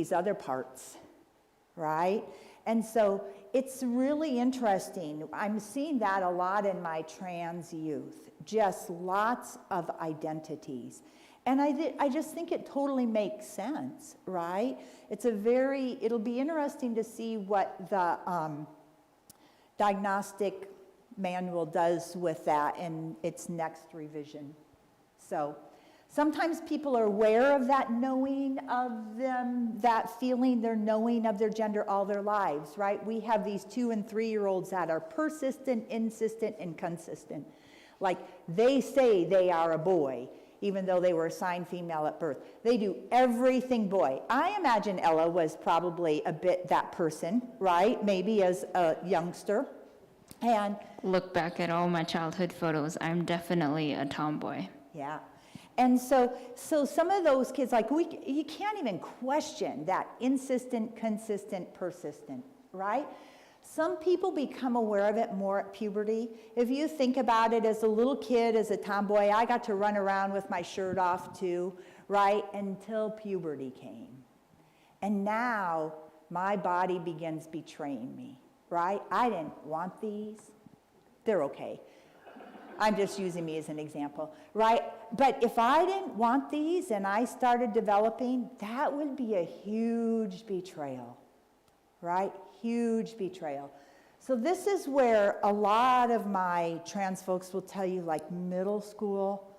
these other parts, right? And so it's really interesting. I'm seeing that a lot in my trans youth, just lots of identities. And I just think it totally makes sense, right? It'll be interesting to see what the diagnostic manual does with that in its next revision. So sometimes people are aware of that knowing of them, that feeling, they're knowing of their gender all their lives, right? We have these 2- and 3-year-olds that are persistent, insistent, and consistent. Like they say they are a boy, even though they were assigned female at birth. They do everything boy. I imagine Ella was probably a bit that person, right? Maybe as a youngster. And look back at all my childhood photos, I'm definitely a tomboy. Yeah. And so some of those kids, like you can't even question that insistent, consistent, persistent, right? Some people become aware of it more at puberty. If you think about it, as a little kid, as a tomboy, I got to run around with my shirt off too, right? Until puberty came. And now my body begins betraying me, right? I didn't want these. They're okay. I'm just using me as an example, right? But if I didn't want these and I started developing, that would be a huge betrayal, right? Huge betrayal. So this is where a lot of my trans folks will tell you, like middle school,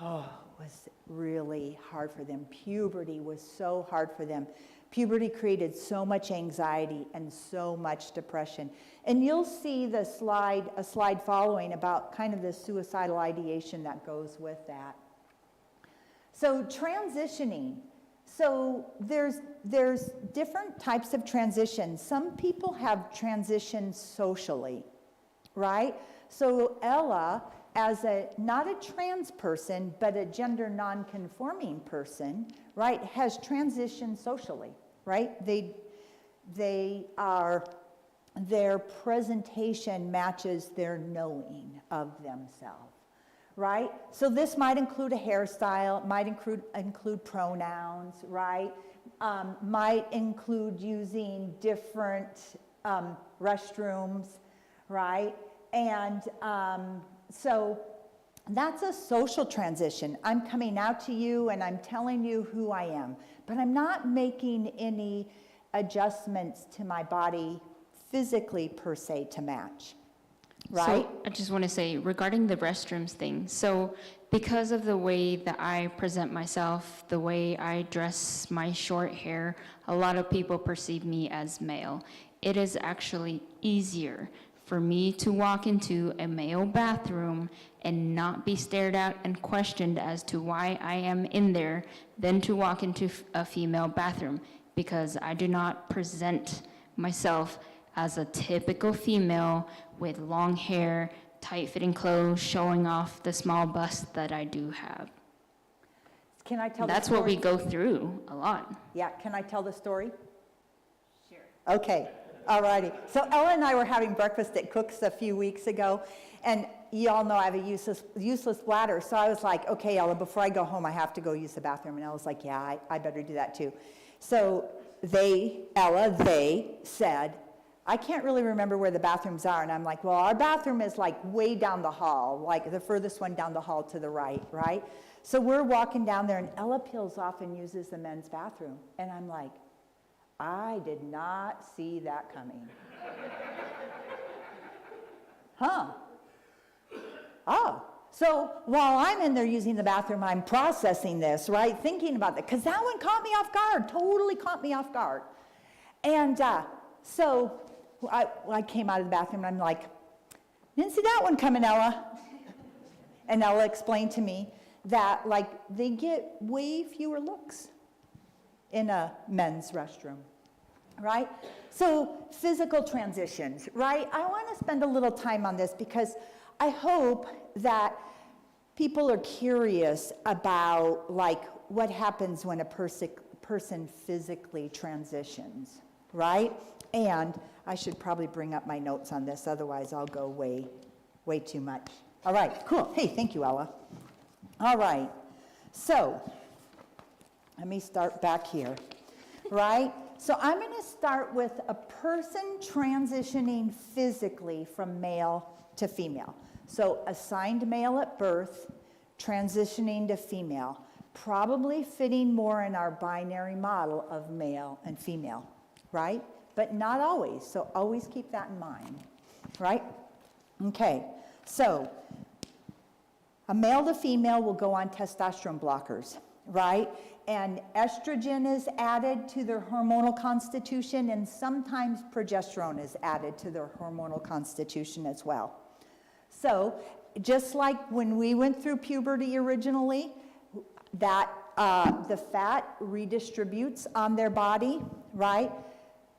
was really hard for them. Puberty was so hard for them. Puberty created so much anxiety and so much depression. And you'll see a slide following about kind of the suicidal ideation that goes with that. So transitioning. So there's different types of transition. Some people have transitioned socially, right? So Ella, as not a trans person, but a gender non-conforming person, right, has transitioned socially, right? Their presentation matches their knowing of themselves, right? So this might include a hairstyle, might include pronouns, right? Might include using different restrooms, right? And so that's a social transition. I'm coming out to you and I'm telling you who I am, but I'm not making any adjustments to my body physically per se to match, right? So I just want to say regarding the restrooms thing, so because of the way that I present myself, the way I dress my short hair, a lot of people perceive me as male. It is actually easier for me to walk into a male bathroom and not be stared at and questioned as to why I am in there than to walk into a female bathroom, because I do not present myself as a typical female with long hair, tight-fitting clothes, showing off the small bust that I do have. Can I tell That's the story? what we go through a lot. Yeah, can I tell the story? Sure. Okay, all righty. So Ella and I were having breakfast at Cook's a few weeks ago, and you all know I have a useless bladder, so I was like, okay, Ella, before I go home, I have to go use the bathroom. And Ella's like, yeah, I better do that too. So they said, I can't really remember where the bathrooms are. And I'm like, well, our bathroom is like way down the hall, like the furthest one down the hall to the right? So we're walking down there and Ella peels off and uses the men's bathroom. And I'm like, I did not see that coming. Oh, so while I'm in there using the bathroom, I'm processing this, right? Thinking about that, because that one caught me off guard, totally caught me off guard. And so I came out of the bathroom and I'm like, didn't see that one coming, Ella. And Ella explained to me that like they get way fewer looks in a men's restroom, right? So physical transitions, right? I want to spend a little time on this because I hope that people are curious about like what happens when a person physically transitions, right? And I should probably bring up my notes on this, otherwise I'll go way too much. All right, cool. Hey, thank you, Ella. All right, so let me start back here. right? So I'm going to start with a person transitioning physically from male to female. So assigned male at birth, transitioning to female, probably fitting more in our binary model of male and female, right? But not always, so always keep that in mind, right? Okay, so a male to female will go on testosterone blockers, right? And estrogen is added to their hormonal constitution, and sometimes progesterone is added to their hormonal constitution as well. So just like when we went through puberty originally, that the fat redistributes on their body, right?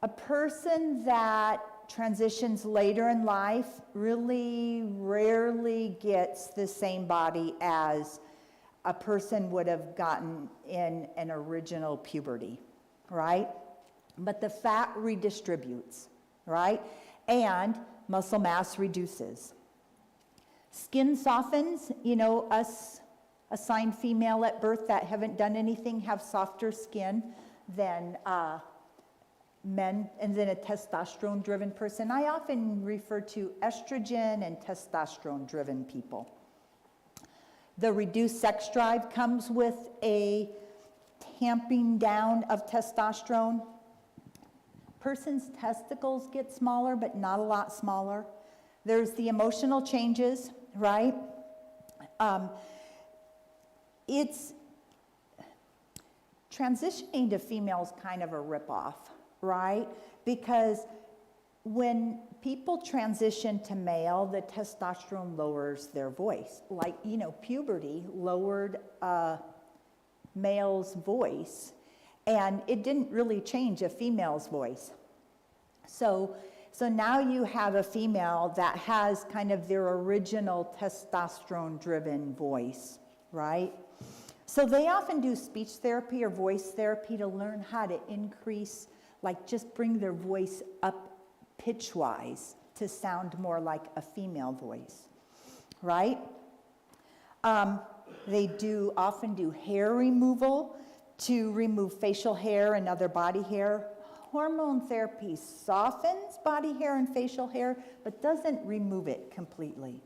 A person that transitions later in life really rarely gets the same body as a person would have gotten in an original puberty, right? But the fat redistributes, right? And muscle mass reduces. Skin softens, you know, us assigned female at birth that haven't done anything have softer skin than men, and then a testosterone-driven person. I often refer to estrogen and testosterone-driven people. The reduced sex drive comes with a tamping down of testosterone. Person's testicles get smaller, but not a lot smaller. There's the emotional changes, right? It's transitioning to female is kind of a ripoff, right? Because when people transition to male, the testosterone lowers their voice. Like, you know, puberty lowered a male's voice, and it didn't really change a female's voice. So now you have a female that has kind of their original testosterone-driven voice, right? So they often do speech therapy or voice therapy to learn how to increase, like just bring their voice up pitch-wise to sound more like a female voice, right? They often do hair removal to remove facial hair and other body hair. Hormone therapy softens body hair and facial hair, but doesn't remove it completely.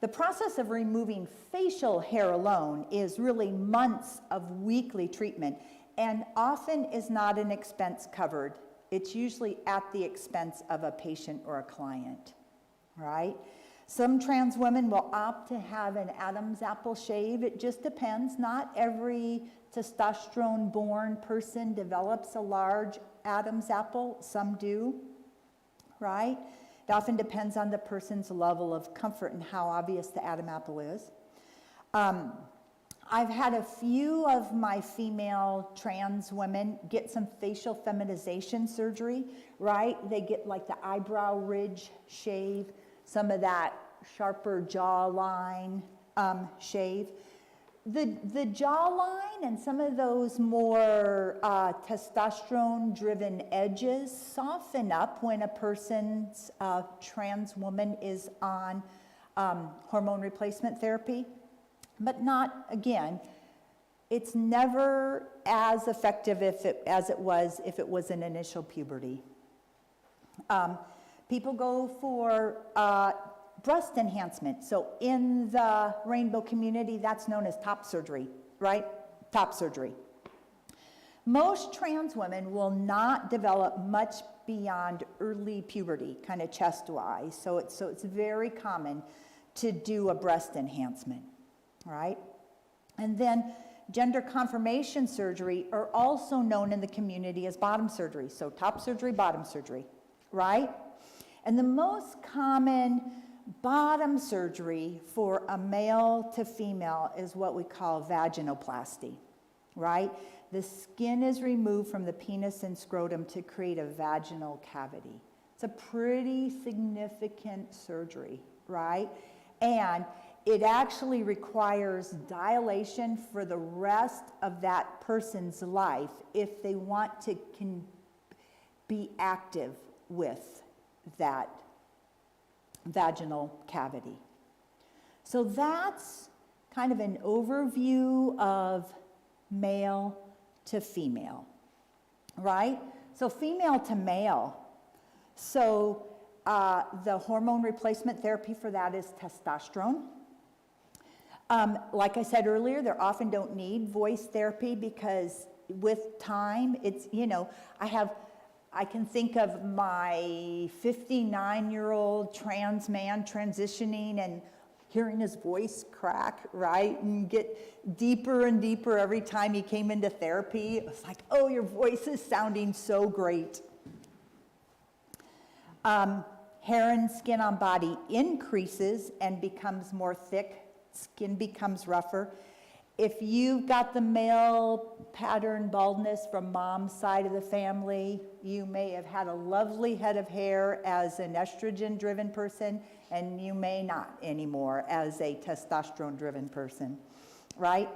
The process of removing facial hair alone is really months of weekly treatment and often is not an expense covered. It's usually at the expense of a patient or a client, right? Some trans women will opt to have an Adam's apple shave. It just depends. Not every testosterone-born person develops a large Adam's apple. Some do, right? It often depends on the person's level of comfort and how obvious the Adam apple is. I've had a few of my female trans women get some facial feminization surgery, right? They get like the eyebrow ridge shave, some of that sharper jawline shave. The jawline and some of those more testosterone-driven edges soften up when a person's trans woman is on hormone replacement therapy, but not, again, it's never as effective as it was if it was an initial puberty. People go for breast enhancement. So in the rainbow community, that's known as top surgery, right? Top surgery. Most trans women will not develop much beyond early puberty, kind of chest-wise. So it's very common to do a breast enhancement, right? And then gender confirmation surgery are also known in the community as bottom surgery. So top surgery, bottom surgery, right? And the most common bottom surgery for a male to female is what we call vaginoplasty, right? The skin is removed from the penis and scrotum to create a vaginal cavity. It's a pretty significant surgery, right? And it actually requires dilation for the rest of that person's life if they want to be active with that vaginal cavity. So that's kind of an overview of male to female. right? So female to male. So the hormone replacement therapy for that is testosterone. Like I said earlier, they often don't need voice therapy because with time, it's, I can think of my 59-year-old trans man transitioning and hearing his voice crack, right? And get deeper and deeper every time he came into therapy. It was like, oh, your voice is sounding so great. Hair and skin on body increases and becomes more thick. Skin becomes rougher. If you've got the male pattern baldness from mom's side of the family, you may have had a lovely head of hair as an estrogen-driven person, and you may not anymore as a testosterone-driven person, right?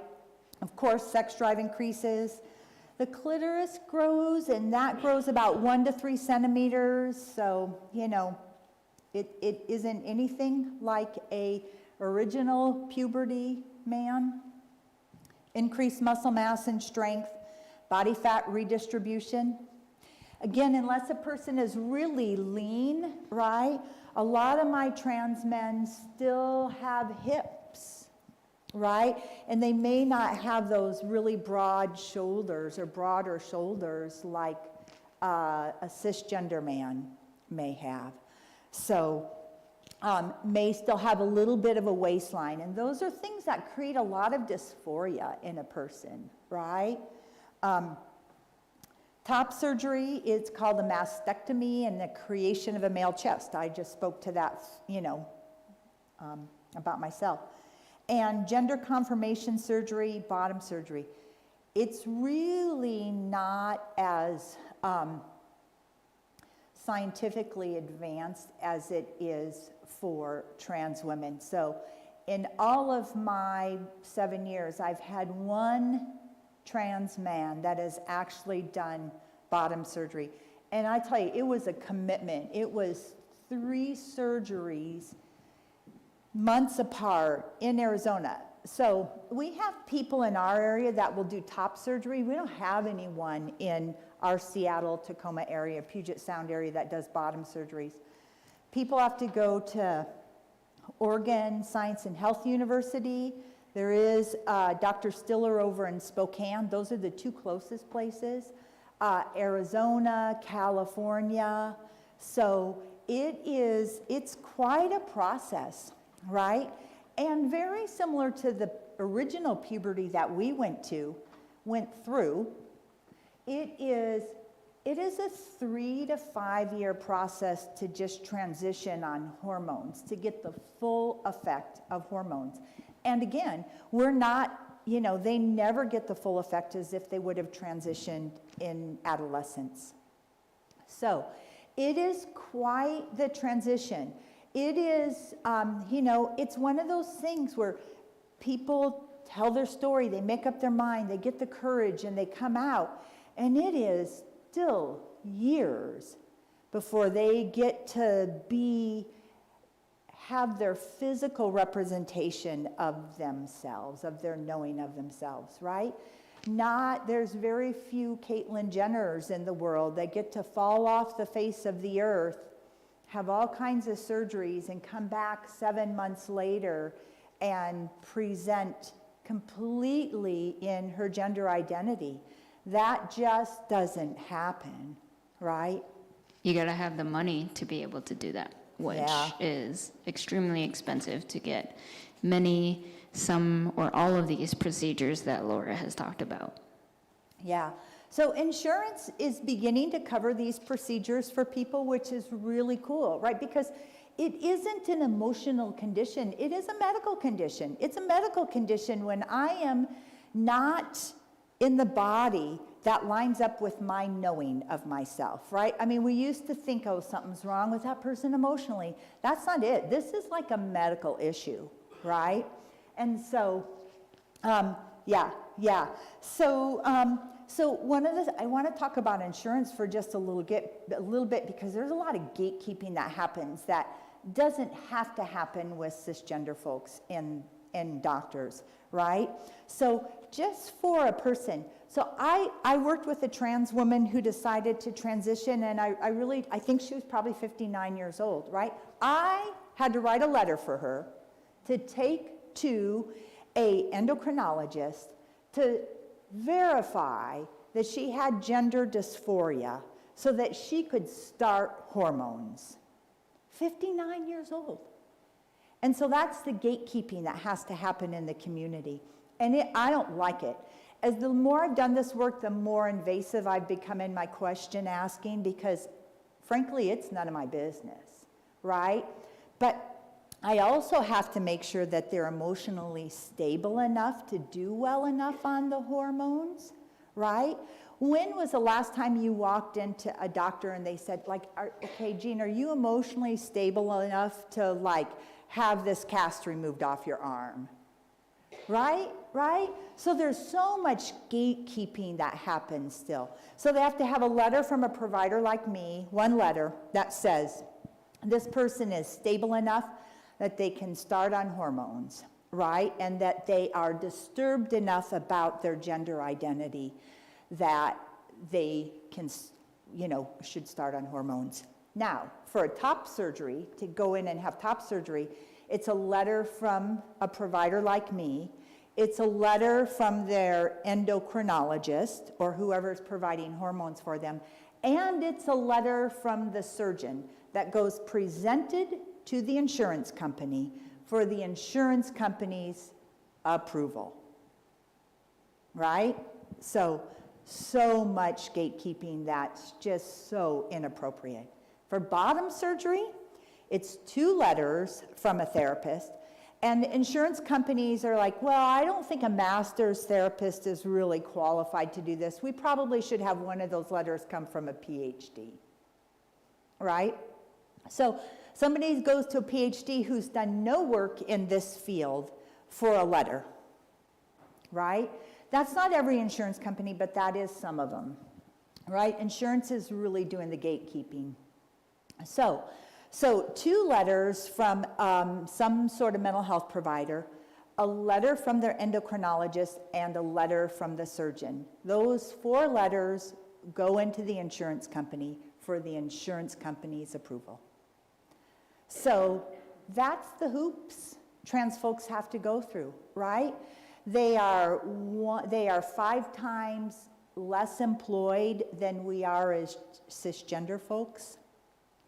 Of course, sex drive increases. The clitoris grows, and that grows about 1 to 3 centimeters. So, it isn't anything like a original puberty man. Increased muscle mass and strength, body fat redistribution. Again, unless a person is really lean, right? A lot of my trans men still have hips, right? And they may not have those really broad shoulders or broader shoulders like a cisgender man may have. So, may still have a little bit of a waistline. And those are things that create a lot of dysphoria in a person, right? Top surgery is called a mastectomy and the creation of a male chest. I just spoke to that, about myself. And gender confirmation surgery, bottom surgery. It's really not as scientifically advanced as it is for trans women. So in all of my 7 years, I've had one trans man that has actually done bottom surgery. And I tell you, it was a commitment. It was 3 surgeries months apart in Arizona. So we have people in our area that will do top surgery. We don't have anyone in our Seattle, Tacoma area, Puget Sound area that does bottom surgeries. People have to go to Oregon Science and Health University. There is Dr. Stiller over in Spokane. Those are the 2 closest places. Arizona, California. So it's quite a process, right? And very similar to the original puberty that we went through. It is a 3 to 5 year process to just transition on hormones, to get the full effect of hormones. And again, we're not, they never get the full effect as if they would have transitioned in adolescence. So it is quite the transition. It is, it's one of those things where people tell their story, they make up their mind, they get the courage, and they come out. And it is still years before they get to have their physical representation of themselves, of their knowing of themselves, right? There's very few Caitlyn Jenners in the world that get to fall off the face of the earth, have all kinds of surgeries, and come back 7 months later and present completely in her gender identity. That just doesn't happen, right? You gotta have the money to be able to do that, which is extremely expensive to get some or all of these procedures that Laura has talked about. Yeah. So insurance is beginning to cover these procedures for people, which is really cool, right? Because it isn't an emotional condition. It is a medical condition. It's a medical condition when I am not in the body that lines up with my knowing of myself, right? I mean, we used to think, oh, something's wrong with that person emotionally. That's not it. This is like a medical issue, right? And so, So I want to talk about insurance for just a little bit because there's a lot of gatekeeping that happens that doesn't have to happen with cisgender folks and doctors, right? So just for a person. So I worked with a trans woman who decided to transition, and I think she was probably 59 years old, right? I had to write a letter for her to take to a endocrinologist to verify that she had gender dysphoria so that she could start hormones. 59 years old. And so that's the gatekeeping that has to happen in the community. And I don't like it. As the more I've done this work, the more invasive I've become in my question asking, because frankly, it's none of my business, right? But I also have to make sure that they're emotionally stable enough to do well enough on the hormones, right? When was the last time you walked into a doctor and they said, like, okay, Jean, are you emotionally stable enough to, like, have this cast removed off your arm? Right? Right? So there's so much gatekeeping that happens still. So they have to have a letter from a provider like me, one letter that says this person is stable enough that they can start on hormones, right? And that they are disturbed enough about their gender identity that they can, should start on hormones. Now, for a top surgery, to go in and have top surgery, it's a letter from a provider like me. It's a letter from their endocrinologist or whoever's providing hormones for them. And it's a letter from the surgeon that goes presented to the insurance company for the insurance company's approval. Right? So much gatekeeping that's just so inappropriate. For bottom surgery, it's 2 letters from a therapist, and insurance companies are like, well, I don't think a master's therapist is really qualified to do this. We probably should have one of those letters come from a PhD, right? So somebody goes to a PhD who's done no work in this field for a letter, right? That's not every insurance company, but that is some of them, right? Insurance is really doing the gatekeeping. So 2 letters from some sort of mental health provider, a letter from their endocrinologist, and a letter from the surgeon. Those 4 letters go into the insurance company for the insurance company's approval. So that's the hoops trans folks have to go through, right? They are 5 times less employed than we are as cisgender folks,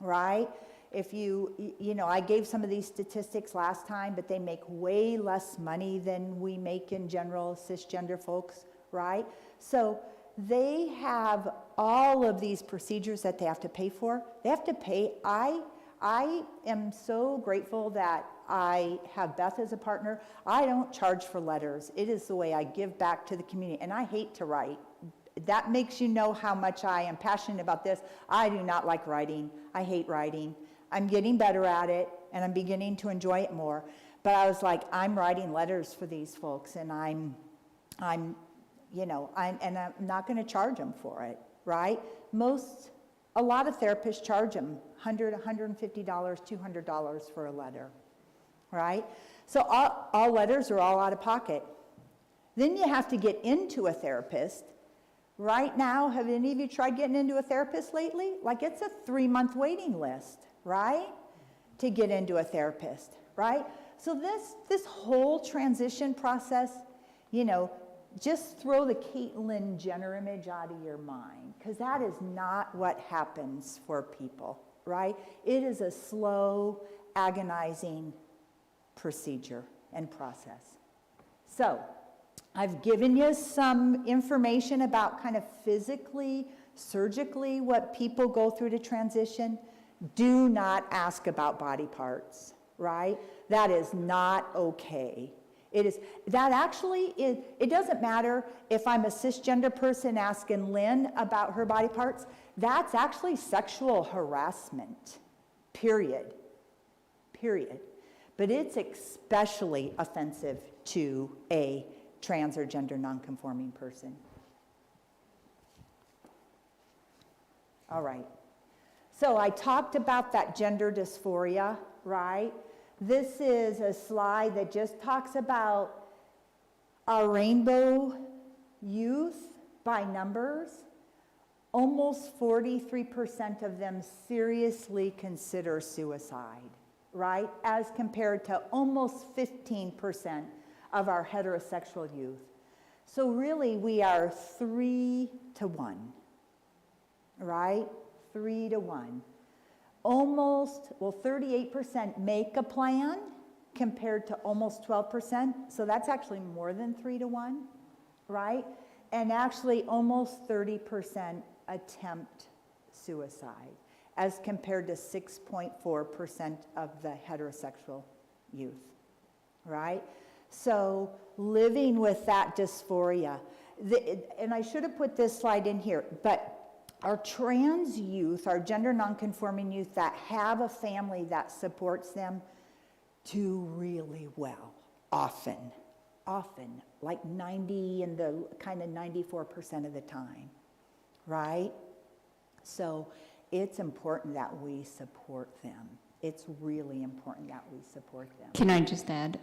right? If I gave some of these statistics last time, but they make way less money than we make in general cisgender folks, right? So they have all of these procedures that they have to pay for. They have to pay. I am so grateful that I have Beth as a partner. I don't charge for letters. It is the way I give back to the community, and I hate to write. That makes you know how much I am passionate about this. I do not like writing. I hate writing. I'm getting better at it, and I'm beginning to enjoy it more. But I was like, I'm writing letters for these folks, and I'm not going to charge them for it, right? A lot of therapists charge them $100, $150, $200 for a letter, right? So all letters are all out of pocket. Then you have to get into a therapist. Right now, have any of you tried getting into a therapist lately? Like, it's a 3-month waiting list, right? To get into a therapist, right? So this whole transition process, just throw the Caitlyn Jenner image out of your mind, because that is not what happens for people, right? It is a slow, agonizing procedure and process. So I've given you some information about kind of physically, surgically, what people go through to transition. Do not ask about body parts, right? That is not okay. It doesn't matter if I'm a cisgender person asking Lynn about her body parts. That's actually sexual harassment, period. But it's especially offensive to a trans or gender nonconforming person. All right. So I talked about that gender dysphoria, right? This is a slide that just talks about Our rainbow youth, by numbers, almost 43% of them seriously consider suicide, right? As compared to almost 15% of our heterosexual youth. So really, we are 3 to 1, right? 3 to 1. Almost, 38% make a plan compared to almost 12%. So that's actually more than 3 to 1, right? And actually almost 30% attempt suicide as compared to 6.4% of the heterosexual youth, right? So living with that dysphoria, and I should have put this slide in here, but our trans youth, our gender nonconforming youth that have a family that supports them do really well, often, like 90 and the kind of 94% of the time, right? So it's important that we support them. It's really important that we support them. Can I just add,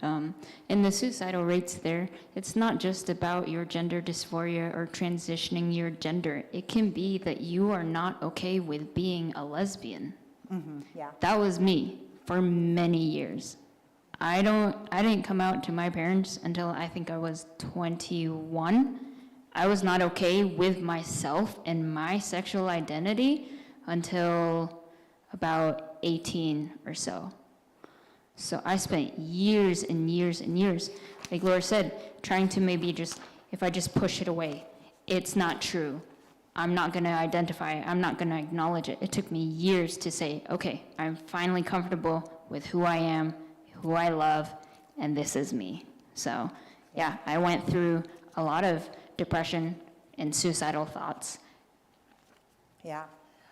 in the suicidal rates there, it's not just about your gender dysphoria or transitioning your gender. It can be that you are not okay with being a lesbian. Mm-hmm, yeah. That was me for many years. I didn't come out to my parents until I think I was 21. I was not okay with myself and my sexual identity until about 18 or so. So I spent years and years and years, like Laura said, trying to maybe just, if I just push it away, it's not true. I'm not going to identify it. I'm not going to acknowledge it. It took me years to say, okay, I'm finally comfortable with who I am, who I love, and this is me. So yeah, I went through a lot of depression and suicidal thoughts. Yeah.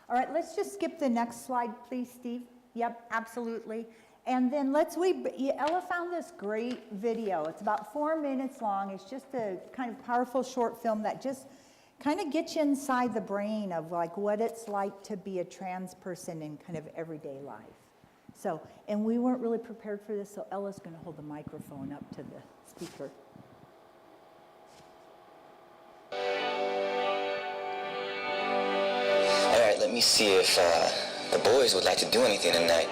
All right, let's just skip the next slide, please, Steve. Yep, absolutely. And then Ella found this great video. It's about 4 minutes long. It's just a kind of powerful short film that just kind of gets you inside the brain of like what it's like to be a trans person in kind of everyday life. So, and we weren't really prepared for this, so Ella's going to hold the microphone up to the speaker. All right, let me see if the boys would like to do anything tonight.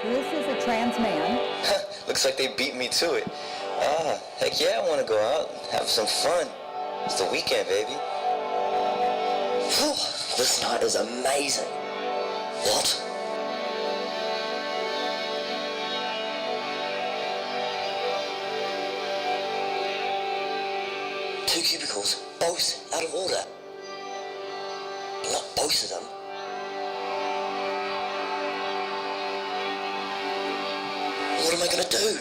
So this is a trans man. Looks like they beat me to it. Heck yeah, I want to go out and have some fun. It's the weekend, baby. Whew, this night is amazing. What? Two cubicles, both out of order. Not both of them. What am I gonna do?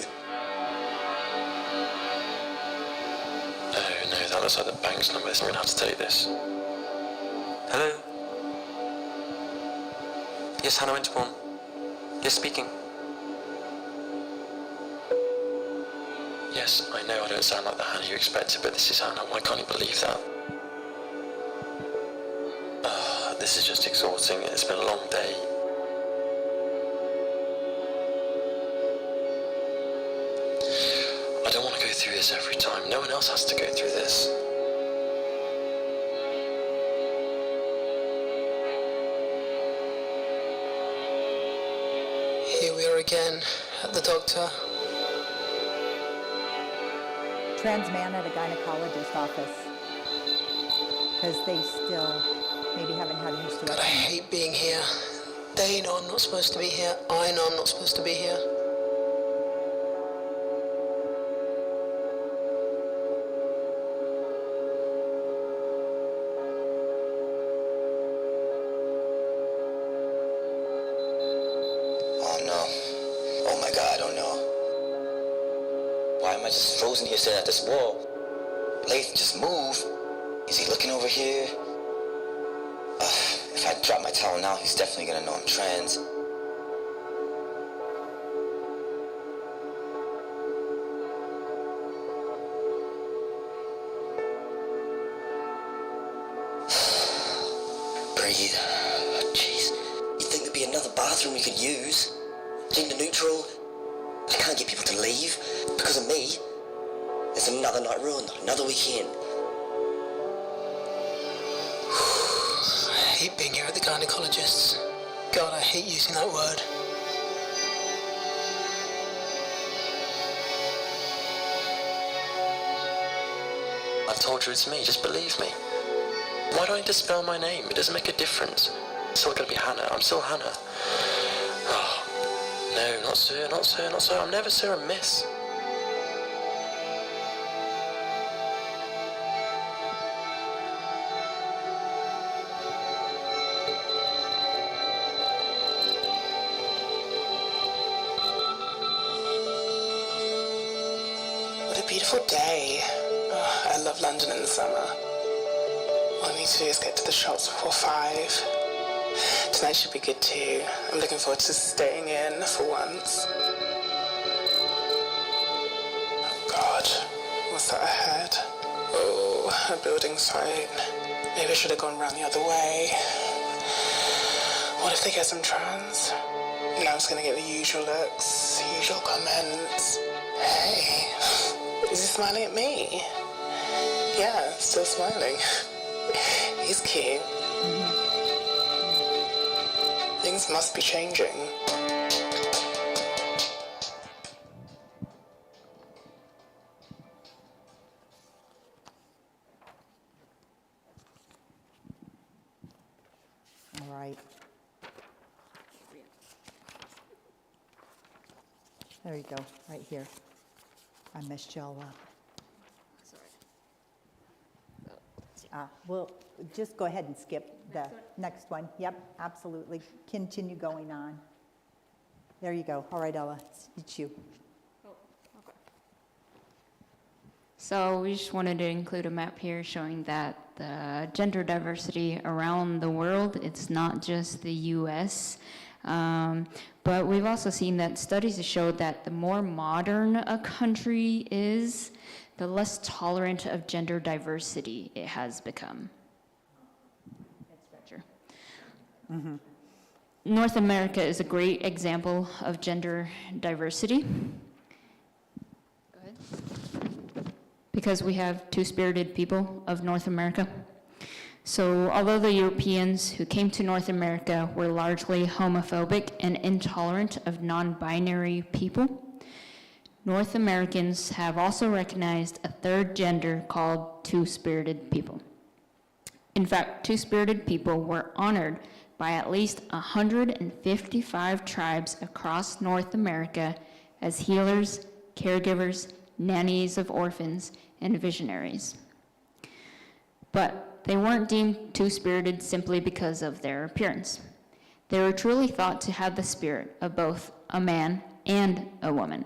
No, that looks like the bank's number. I'm gonna have to take this. Hello? Yes, Hannah Winterbourne. Yes, speaking. Yes, I know I don't sound like the Hannah you expected, but this is Hannah. Why can't you believe that? This is just exhausting. It's been a long day. I don't want to go through this every time. No one else has to go through this. Here we are again at the doctor. Trans man at a gynecologist's office. Because they still maybe haven't had a I hysterectomy. hate being here. They know I'm not supposed to be here. I know I'm not supposed to be here. Oh no. Oh my God, oh no. Why am I just frozen here staring at this wall? Lath, just move. Is he looking over here? If I drop my towel now, he's definitely gonna know I'm trans. Breathe. Oh, jeez. You'd think there'd be another bathroom we could use. Gender neutral. I can't get people to leave because of me. It's another night ruined, another weekend. I hate being here at the gynecologist. God, I hate using that word. I've told you it's me, just believe me. Why do I need to spell my name? It doesn't make a difference. It's still gonna be Hannah. I'm still Hannah. Oh, no, not Sir, not Sir, not Sir. I'm never Sir, I'm Miss. What a beautiful day. Oh, I love London in the summer. All I need to do is get to the shops before 5. Tonight should be good too. I'm looking forward to staying in for once. Oh God, what's that ahead? Oh, a building site. Maybe I should have gone round the other way. What if they get some trans? Now I'm just gonna get the usual looks, usual comments. Hey, is he smiling at me? Yeah, still smiling. He's cute. Things must be changing. All right. There you go, right here. I messed y'all up. Well, just go ahead and skip the next one. Yep, absolutely. Continue going on. There you go. All right, Ella, it's you. So we just wanted to include a map here showing that the gender diversity around the world, it's not just the US. But we've also seen that studies have showed that the more modern a country is, the less tolerant of gender diversity it has become. Mm-hmm. North America is a great example of gender diversity. Go ahead. Because we have two-spirited people of North America. So although the Europeans who came to North America were largely homophobic and intolerant of non-binary people, North Americans have also recognized a third gender called two-spirited people. In fact, two-spirited people were honored by at least 155 tribes across North America as healers, caregivers, nannies of orphans, and visionaries. But they weren't deemed two-spirited simply because of their appearance. They were truly thought to have the spirit of both a man and a woman,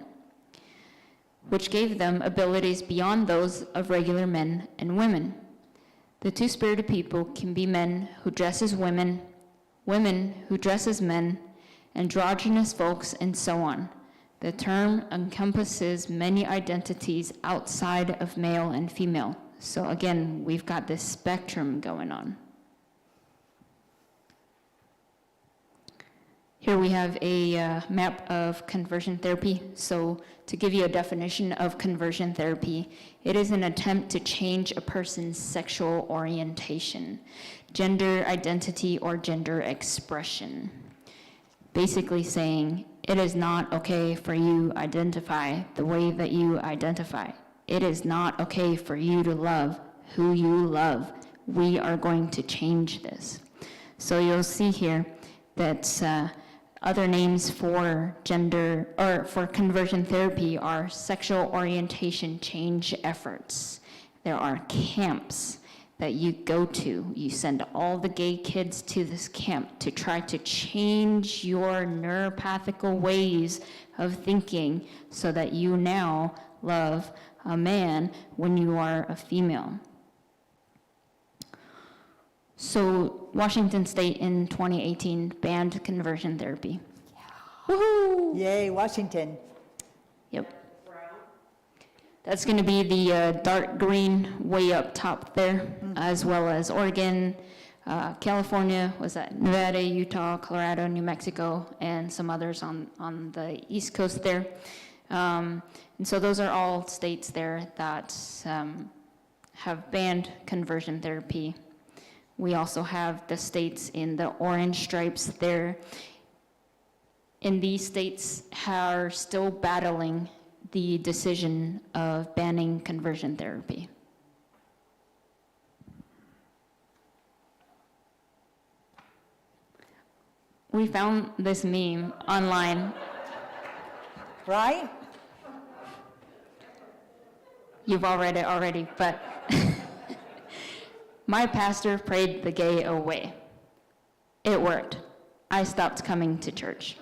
which gave them abilities beyond those of regular men and women. The two-spirited people can be men who dress as women, women who dress as men, androgynous folks, and so on. The term encompasses many identities outside of male and female. So again, we've got this spectrum going on. Here we have a map of conversion therapy. So to give you a definition of conversion therapy, it is an attempt to change a person's sexual orientation, gender identity, or gender expression. Basically saying, it is not okay for you to identify the way that you identify. It is not okay for you to love who you love. We are going to change this. So you'll see here that other names for gender or for conversion therapy are sexual orientation change efforts. There are camps that you go to. You send all the gay kids to this camp to try to change your neuropathical ways of thinking so that you now love a man when you are a female. So Washington State in 2018 banned conversion therapy. Yeah. Woohoo! Yay, Washington. Yep. That's going to be the dark green way up top there, as well as Oregon, California, was that Nevada, Utah, Colorado, New Mexico, and some others on the East Coast there. And so those are all states there that have banned conversion therapy. We also have the states in the orange stripes there. And these states are still battling the decision of banning conversion therapy. We found this meme online. Right? You've all read it already, but my pastor prayed the gay away. It worked. I stopped coming to church.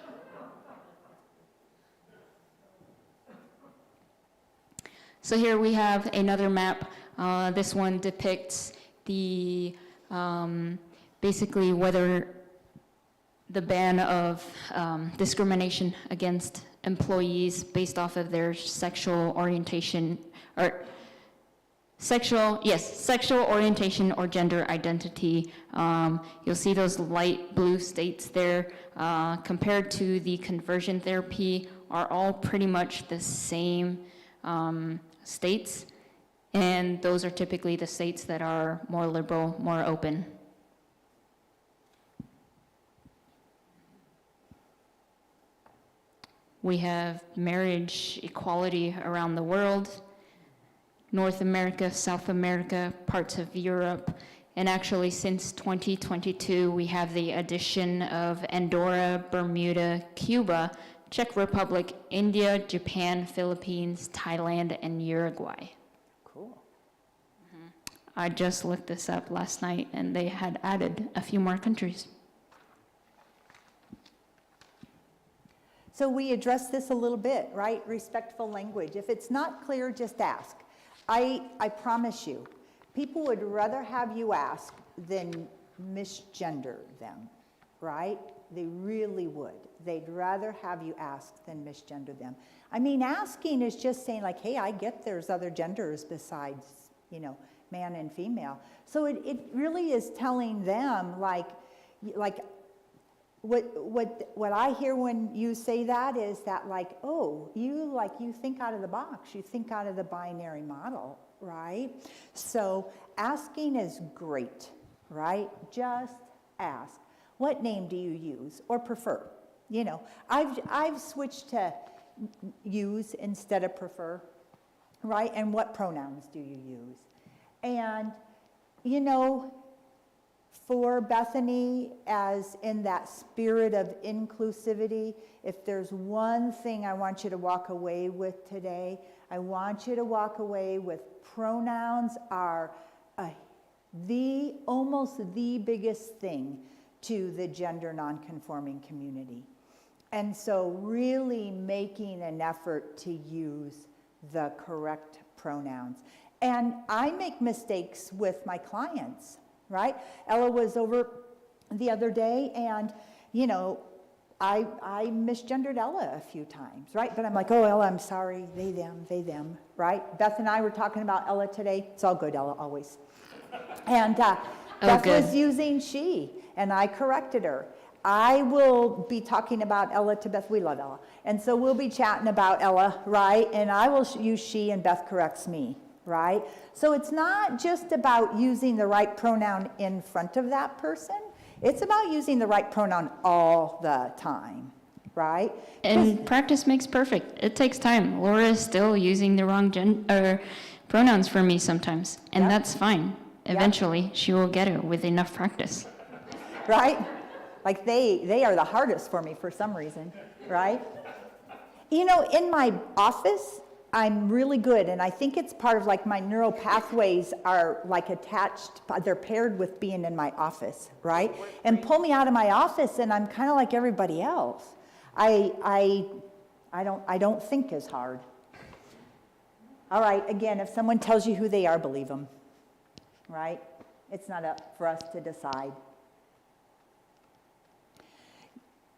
So here we have another map. This one depicts the basically whether the ban of discrimination against employees based off of their sexual orientation or sexual orientation or gender identity. You'll see those light blue states there compared to the conversion therapy are all pretty much the same states, and those are typically the states that are more liberal, more open. We have marriage equality around the world, North America, South America, parts of Europe, and actually since 2022, we have the addition of Andorra, Bermuda, Cuba, Czech Republic, India, Japan, Philippines, Thailand, and Uruguay. Cool. I just looked this up last night, and they had added a few more countries. So we addressed this a little bit, right? Respectful language. If it's not clear, just ask. I promise you, people would rather have you ask than misgender them, right? They really would. They'd rather have you ask than misgender them. I mean, asking is just saying like, hey, I get there's other genders besides, man and female. So it really is telling them like what I hear when you say that is that like, oh, you think out of the box, you think out of the binary model, right? So asking is great, right? Just ask. What name do you use or prefer? I've switched to use instead of prefer, right? And what pronouns do you use? And, for Bethany, as in that spirit of inclusivity, if there's one thing I want you to walk away with today, I want you to walk away with pronouns are almost the biggest thing to the gender nonconforming community. And so really making an effort to use the correct pronouns. And I make mistakes with my clients, right? Ella was over the other day and, I misgendered Ella a few times, right? But I'm like, oh, Ella, I'm sorry, they, them, right? Beth and I were talking about Ella today. It's all good, Ella, always. And Beth was using she, and I corrected her. I will be talking about Ella to Beth. We love Ella. And so we'll be chatting about Ella, right? And I will use she and Beth corrects me, right? So it's not just about using the right pronoun in front of that person. It's about using the right pronoun all the time, right? And practice makes perfect. It takes time. Laura is still using the wrong pronouns for me sometimes, and that's fine. Eventually, she will get it with enough practice. Right? Like they are the hardest for me for some reason, right? In my office, I'm really good, and I think it's part of like my neural pathways are like attached, they're paired with being in my office, right? And pull me out of my office and I'm kind of like everybody else. I don't think as hard. All right, again, if someone tells you who they are, believe them, right? It's not up for us to decide.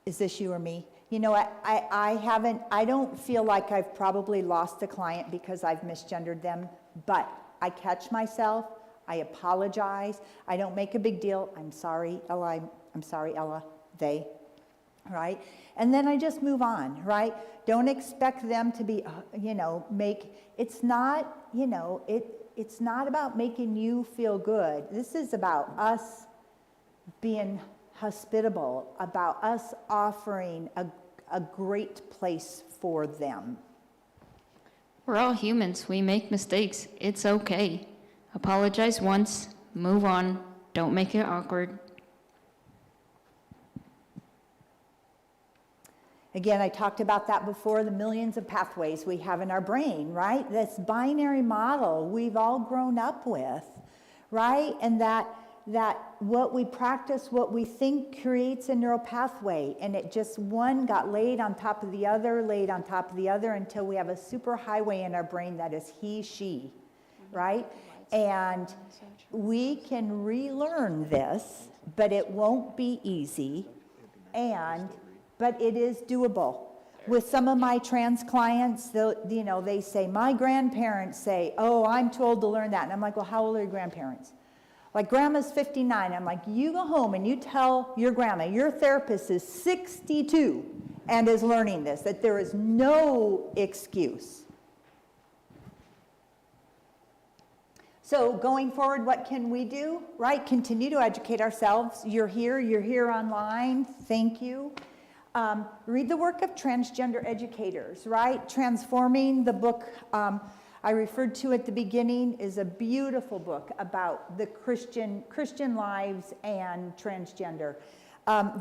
Is this you or me? I don't feel like I've probably lost a client because I've misgendered them, but I catch myself, I apologize, I don't make a big deal, I'm sorry, Ella, I'm sorry, Ella, they. right? And then I just move on, right? Don't expect them to be, it's not, it's not about making you feel good. This is about us being hospitable, about us offering a great place for them. We're all humans. We make mistakes. It's okay. Apologize once, move on, don't make it awkward. Again, I talked about that before, the millions of pathways we have in our brain, right? This binary model we've all grown up with, right? And that what we practice, what we think creates a neural pathway, and it just one got laid on top of the other, laid on top of the other, until we have a super highway in our brain that is he, she, right? And we can relearn this, but it won't be easy, but it is doable. With some of my trans clients, they say, my grandparents say, oh, I'm too old to learn that. And I'm like, well, how old are your grandparents? Like, grandma's 59. I'm like, you go home and you tell your grandma, your therapist is 62 and is learning this, that there is no excuse. So going forward, what can we do, right? Continue to educate ourselves. You're here online. Thank you. Read the work of transgender educators, right? Transforming, the book I referred to at the beginning, is a beautiful book about the Christian lives and transgender.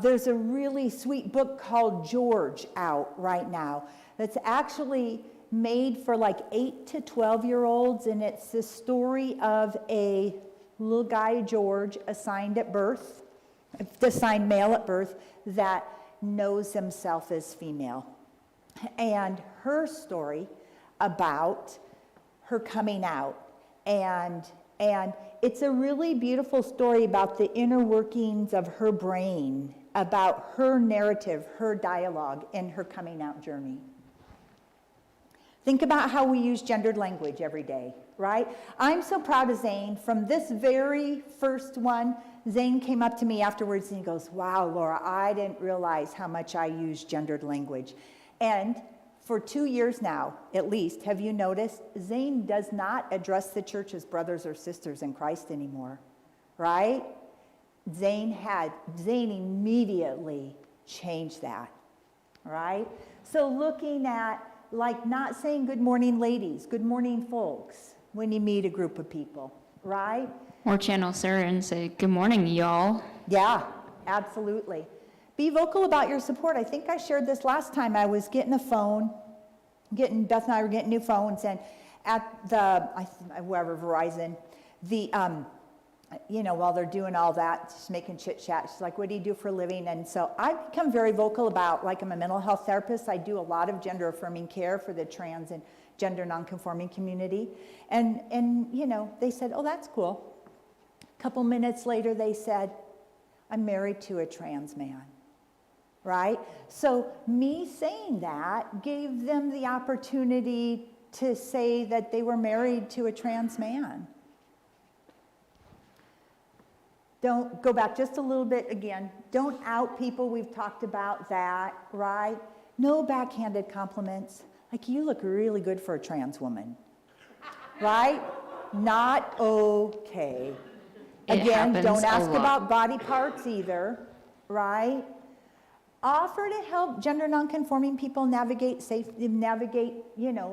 There's a really sweet book called George out right now that's actually made for like 8 to 12-year-olds, and it's the story of a little guy, George, assigned male at birth, that knows himself as female. And her story about her coming out. And it's a really beautiful story about the inner workings of her brain, about her narrative, her dialogue in her coming out journey. Think about how we use gendered language every day, right? I'm so proud of Zane. From this very first one, Zane came up to me afterwards and he goes, wow, Laura, I didn't realize how much I use gendered language. And for 2 years now, at least, have you noticed, Zane does not address the church as brothers or sisters in Christ anymore, right? Zane immediately changed that, right? So looking at, like, not saying good morning ladies, good morning folks, when you meet a group of people, right? Or channel Sarah and say, good morning, y'all. Yeah, absolutely. Be vocal about your support. I think I shared this last time. I was getting a phone, Beth and I were getting new phones, and at whoever, Verizon, while they're doing all that, just making chit chat, she's like, what do you do for a living? And so I've become very vocal about, like, I'm a mental health therapist. I do a lot of gender affirming care for the trans and gender nonconforming community. And they said, oh, that's cool. A couple minutes later, they said, I'm married to a trans man, right? So me saying that gave them the opportunity to say that they were married to a trans man. Don't go back just a little bit again. Don't out people. We've talked about that, right? No backhanded compliments. Like, you look really good for a trans woman, right? Not okay. Again, don't ask about body parts either, right? Offer to help gender nonconforming people navigate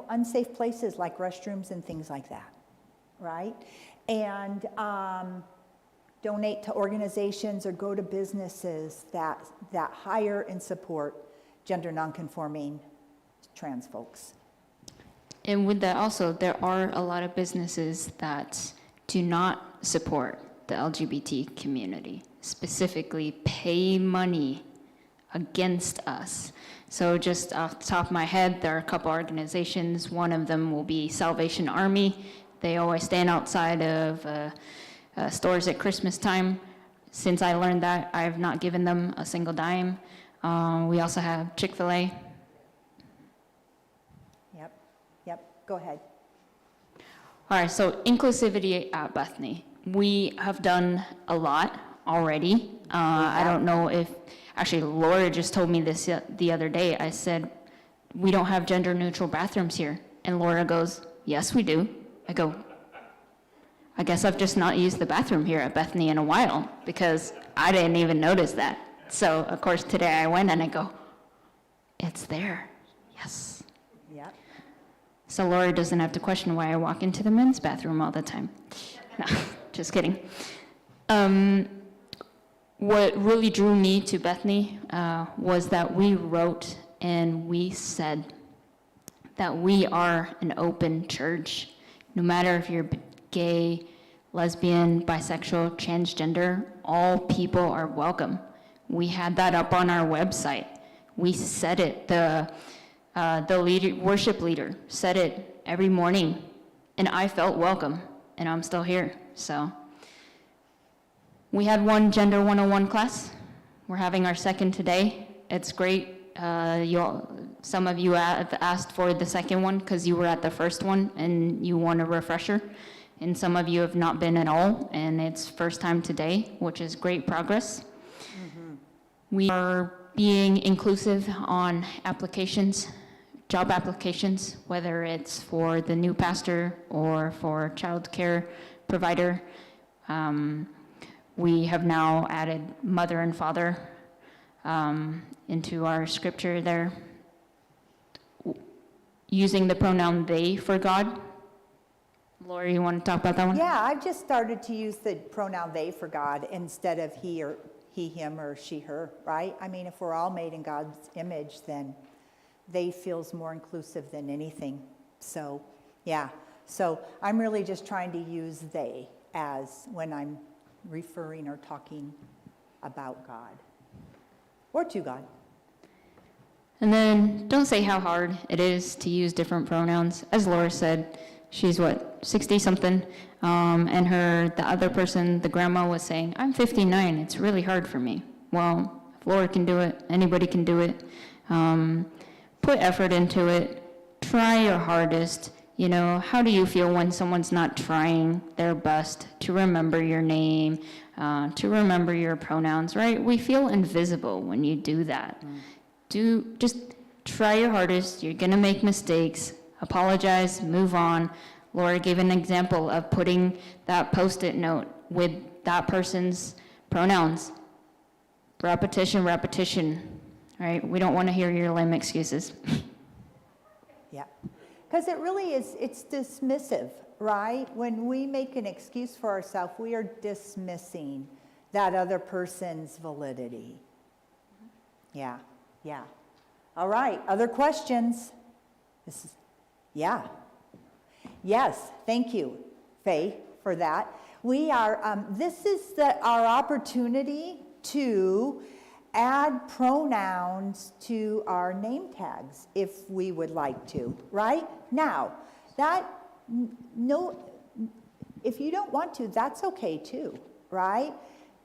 unsafe places like restrooms and things like that, right? And donate to organizations or go to businesses that hire and support gender nonconforming trans folks. And with that also, there are a lot of businesses that do not support the LGBT community, specifically pay money against us. So just off the top of my head, there are a couple organizations. One of them will be Salvation Army. They always stand outside of stores at Christmas time. Since I learned that, I have not given them a single dime. We also have Chick-fil-A. Yep, go ahead. All right, so inclusivity at Bethany. We have done a lot. already. I don't know if, actually Laura just told me this the other day. I said, we don't have gender neutral bathrooms here. And Laura goes, yes, we do. I go, I guess I've just not used the bathroom here at Bethany in a while because I didn't even notice that. So of course today I went and I go, it's there. Yes. Yep. So Laura doesn't have to question why I walk into the men's bathroom all the time. No, just kidding. What really drew me to Bethany was that we wrote and we said that we are an open church. No matter if you're gay, lesbian, bisexual, transgender, all people are welcome. We had that up on our website. We said it. The worship leader said it every morning, and I felt welcome, and I'm still here. So we had one Gender 101 class. We're having our second today. It's great. Some of you have asked for the second one because you were at the first one and you want a refresher. And some of you have not been at all, and it's first time today, which is great progress. Mm-hmm. We are being inclusive on applications, job applications, whether it's for the new pastor or for child care provider. We have now added mother and father into our scripture there, using the pronoun they for God. Laura, you want to talk about that one? Yeah, I've just started to use the pronoun they for God instead of he, him, or she, her, right? I mean, if we're all made in God's image, then they feels more inclusive than anything. So, yeah. So I'm really just trying to use they as when I'm referring or talking about God or to God. And then don't say how hard it is to use different pronouns. As Laura said, she's 60 something, and the other person, the grandma, was saying, I'm 59, it's really hard for me. Well, if Laura can do it, anybody can do it. Put effort into it, try your hardest. You know, how do you feel when someone's not trying their best to remember your name, to remember your pronouns, right? We feel invisible when you do that. Just try your hardest. You're gonna make mistakes. Apologize, move on. Laura gave an example of putting that Post-it note with that person's pronouns. Repetition, right? We don't want to hear your lame excuses. Yeah, because it really is, it's dismissive, right? When we make an excuse for ourselves, we are dismissing that other person's validity. Yeah. All right, other questions? Yeah. Yes, thank you, Faye, for that. We are, this is our opportunity to add pronouns to our name tags if we would like to, right? Now, if you don't want to, that's okay too, right?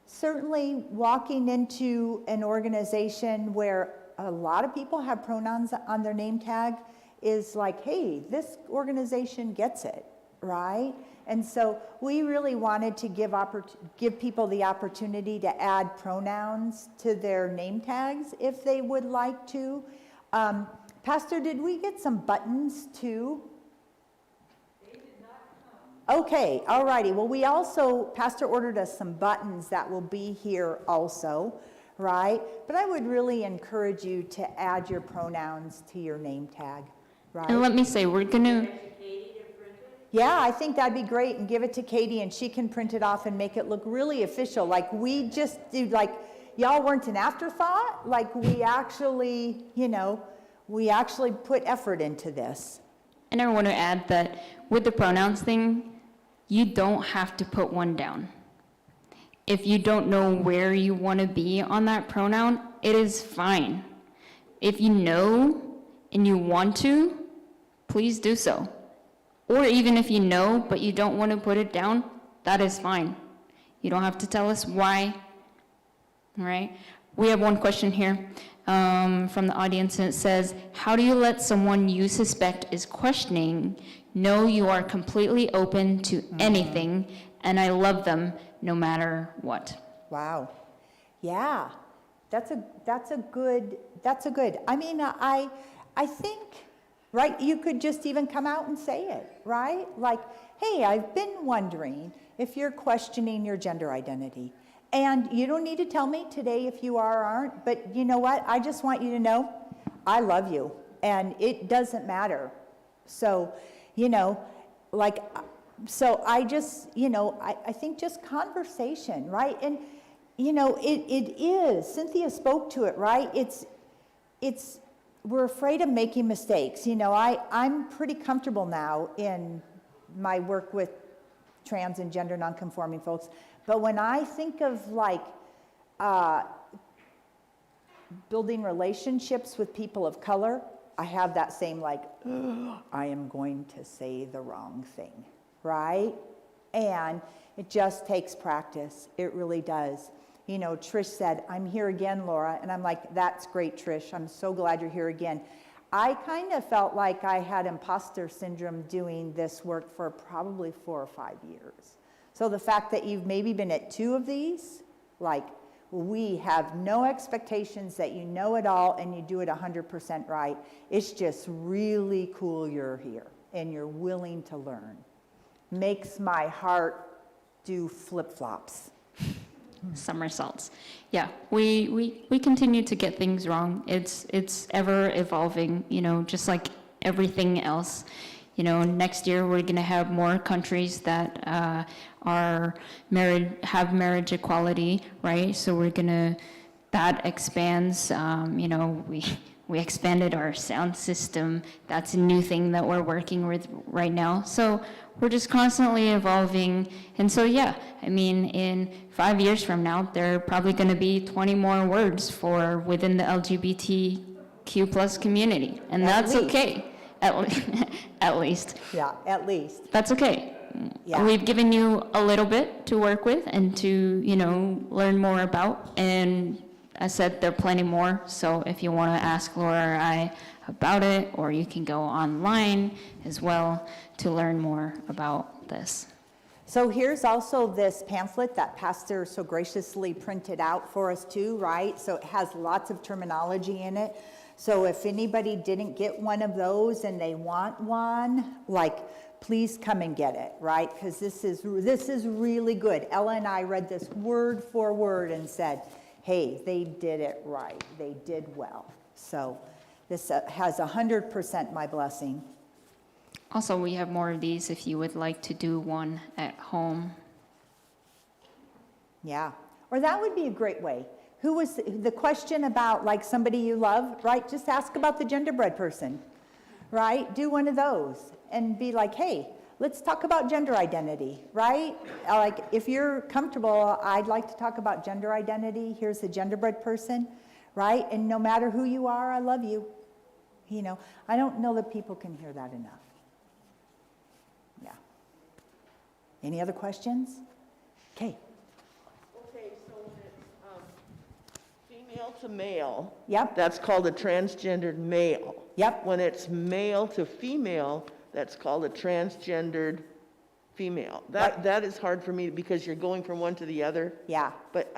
Certainly walking into an organization where a lot of people have pronouns on their name tag is like, hey, this organization gets it, right? And so we really wanted to give people the opportunity to add pronouns to their name tags if they would like to. Pastor, did we get some buttons too? They did not come. Okay, all righty. Well, Pastor ordered us some buttons that will be here also, right? But I would really encourage you to add your pronouns to your name tag, right? And let me say, we're gonna... Yeah, I think that'd be great, and give it to Katie and she can print it off and make it look really official. Like we just do, like y'all weren't an afterthought. Like we actually, we actually put effort into this. And I want to add that with the pronouns thing, you don't have to put one down. If you don't know where you want to be on that pronoun, it is fine. If you know and you want to, please do so. Or even if you know, but you don't want to put it down, that is fine. You don't have to tell us why, all right? We have one question here from the audience, and it says, how do you let someone you suspect is questioning know you are completely open to anything, and I love them no matter what? Wow. Yeah. That's a good, I mean, I think, right, you could just even come out and say it, right? Like, hey, I've been wondering if you're questioning your gender identity. And you don't need to tell me today if you are or aren't, but you know what? I just want you to know I love you, and it doesn't matter. So, you know, like, so I just, you know, I think just conversation, right? And, you know, it is, Cynthia spoke to it, right? It's, we're afraid of making mistakes. You know, I'm pretty comfortable now in my work with trans and gender nonconforming folks. But when I think of like building relationships with people of color, I have that same like, I am going to say the wrong thing, right? And it just takes practice. It really does. You know, Trish said, I'm here again, Laura. And I'm like, that's great, Trish. I'm so glad you're here again. I kind of felt like I had imposter syndrome doing this work for probably 4 or 5 years. So the fact that you've maybe been at 2 of these, like, we have no expectations that you know it all and you do it 100% right. It's just really cool you're here and you're willing to learn. Makes my heart do flip-flops. Somersaults. Yeah, we continue to get things wrong. It's ever evolving, you know, just like everything else. You know, next year we're going to have more countries that are married, have marriage equality, right? So that expands. You know, we expanded our sound system. That's a new thing that we're working with right now. So we're just constantly evolving. And so, yeah, I mean, in 5 years from now, there are probably going to be 20 more words for within the LGBTQ plus community. And that's okay, at least. Yeah, at least. That's okay. Yeah. We've given you a little bit to work with and to, you know, learn more about. And I said there are plenty more. So if you want to ask Laura or I about it, or you can go online as well to learn more about this. So here's also this pamphlet that Pastor so graciously printed out for us too, right? So it has lots of terminology in it. So if anybody didn't get one of those and they want one, like, please come and get it, right? Because this is really good. Ella and I read this word for word and said, hey, they did it right. They did well. So this has 100% my blessing. Also, we have more of these if you would like to do one at home. Yeah, or that would be a great way. Who was the question about, like, somebody you love, right? Just ask about the genderbread person, right? Do one of those and be like, hey, let's talk about gender identity, right? Like, if you're comfortable, I'd like to talk about gender identity. Here's the genderbread person, right? And no matter who you are, I love you. You know, I don't know that people can hear that enough. Yeah. Any other questions? Okay. Okay, so when it's female to male, Yep. that's called a transgendered male. Yep. When it's male to female, that's called a transgendered female. Right. That is hard for me because you're going from one to the other. Yeah. But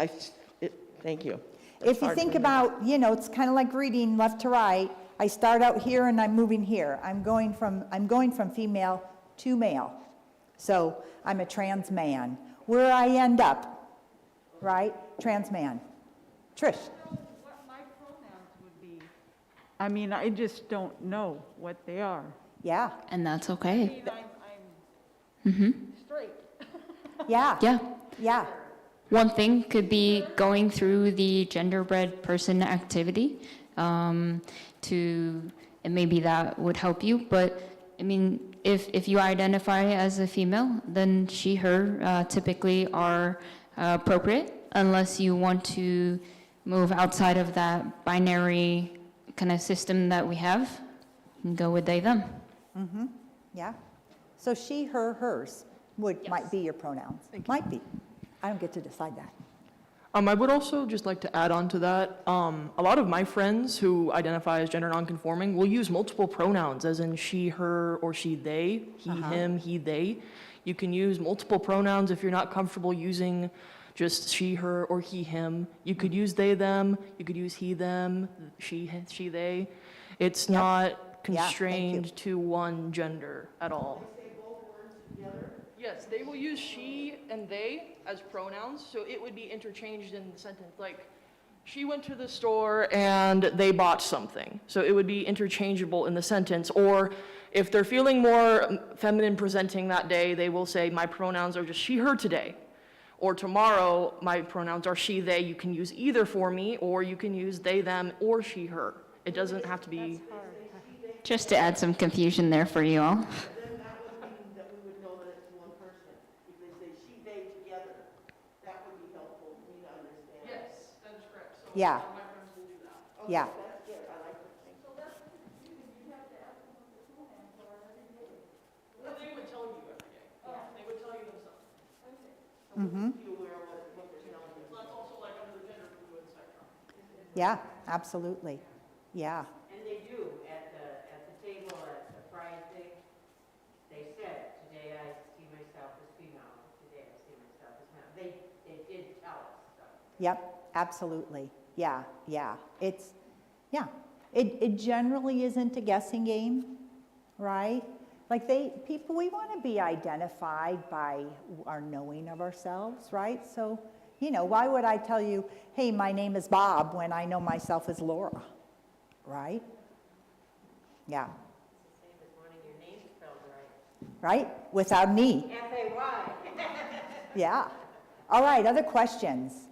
thank you. If you think about, you know, it's kind of like reading left to right. I start out here and I'm moving here. I'm going from female to male. So I'm a trans man. Where I end up, right? Trans man. Trish. What my pronouns would be. I mean, I just don't know what they are. Yeah. And that's I okay. mean, I'm straight. Yeah. Yeah. Yeah. One thing could be going through the genderbread person activity and maybe that would help you. But I mean, if you identify as a female, then she, her typically are appropriate, unless you want to move outside of that binary kind of system that we have and go with they, them. Mm-hmm. Yeah. So she, her, hers might be your pronouns. Might be. I don't get to decide that. I would also just like to add on to that. A lot of my friends who identify as gender nonconforming will use multiple pronouns, as in she, her, or she, they, he, him, he, they. You can use multiple pronouns if you're not comfortable using just she, her, or he, him. You could use they, them, you could use he, them, she, they. It's not constrained to one gender at all. Yes, they will use she and they as pronouns, so it would be interchanged in the sentence, like, she went to the store and they bought something. So it would be interchangeable in the sentence, or if they're feeling more feminine presenting that day, they will say, my pronouns are just she, her today. Or tomorrow, my pronouns are she, they. You can use either for me, or you can use they, them, or she, her. It doesn't have to be. Just to add some confusion there for you all. Then that would mean that we would know that it's one person. If they say she, they together, that would be helpful for me to understand. Yes, that is correct. So Yeah. my friends will do that. Yeah. That's good, I like this thing. Well, they would tell you every day. They would tell you themselves. Mm-hmm. Be aware of what they're telling you. That's also like under the gender fluid spectrum. Yeah, absolutely. Yeah. And they do, at the table at the Friday thing, they said, today I see myself as female, today I see myself as male. They did tell us, so. Yep, absolutely. Yeah, yeah. It generally isn't a guessing game, right? Like people, we want to be identified by our knowing of ourselves, right? So, why would I tell you, hey, my name is Bob, when I know myself as Laura, right? Yeah. It's the same as wanting your name spelled right. Right? Without me. F-A-Y. Yeah. All right, other questions?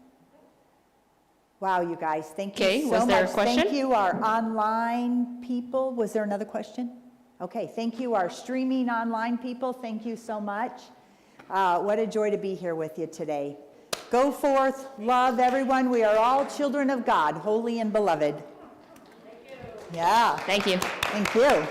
Wow, you guys, thank you Okay, so was there a much. question? Thank you, our online people. Was there another question? Okay, thank you, our streaming online people. Thank you so much. What a joy to be here with you today. Go forth, love everyone. We are all children of God, holy and beloved. Thank you. Yeah. Thank you. Thank you.